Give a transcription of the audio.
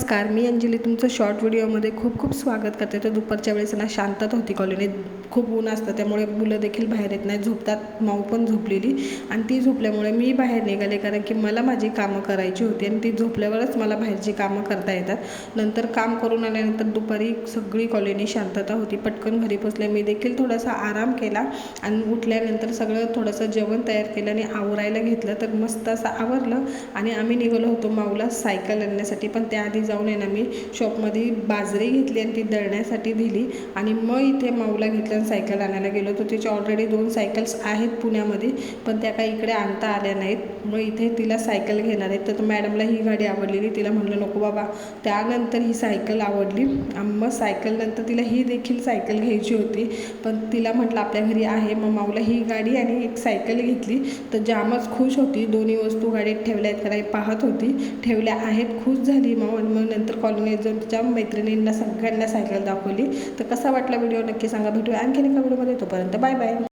नमस्कार, मी अंजली तुमचं शॉर्ट व्हिडिओमध्ये खूप खूप स्वागत करते. तर दुपारच्या वेळेस ना शांतता होती कॉलनीत. खूप ऊन असतं त्यामुळे मुलं देखील बाहेर येत नाही, झोपतात. माऊ पण झोपलेली आणि ती झोपल्यामुळे मी बाहेर निघाले, कारण की मला माझी कामं करायची होती आणि ती झोपल्यावरच मला बाहेरची कामं करता येतात. नंतर काम करून आल्यानंतर दुपारी सगळी कॉलनी शांतता होती. पटकन घरी पोचले. मी देखील थोडासा आराम केला आणि उठल्यानंतर सगळं थोडंसं जेवण तयार केलं आणि आवरायला घेतलं. तर मस्त असं आवरलं आणि आम्ही निघालो होतो माऊला सायकल आणण्यासाठी. पण त्याआधी जाऊन आहे ना मी शॉपमध्ये बाजरी घेतली आणि ती दळण्यासाठी दिली आणि मग इथे माऊला घेतलं आणि सायकल आणायला गेलो. तर तिच्या ऑलरेडी 2 सायकल्स आहेत पुण्यामध्ये, पण त्या काही इकडे आणता आल्या नाहीत. मग इथे तिला सायकल घेणार आहेत. तर मॅडमला ही गाडी आवडलेली, तिला म्हटलं नको बाबा. त्यानंतर ही सायकल आवडली. मग सायकलनंतर तिला ही देखील सायकल घ्यायची होती, पण तिला म्हटलं आपल्या घरी आहे. मग माऊला ही गाडी आणि एक सायकल घेतली. तर जामच खुश होती. दोन्ही वस्तू गाडीत ठेवल्या आहेत का नाही पाहत होती. ठेवल्या आहेत, खुश झाली माऊ. आणि मग नंतर कॉलनीत जाऊन तिच्या मैत्रिणींना सगळ्यांना सायकल दाखवली. तर कसा वाटला व्हिडिओ नक्की सांगा. भेटूया आणखीन एका व्हिडिओमध्ये. तोपर्यंत बाय बाय.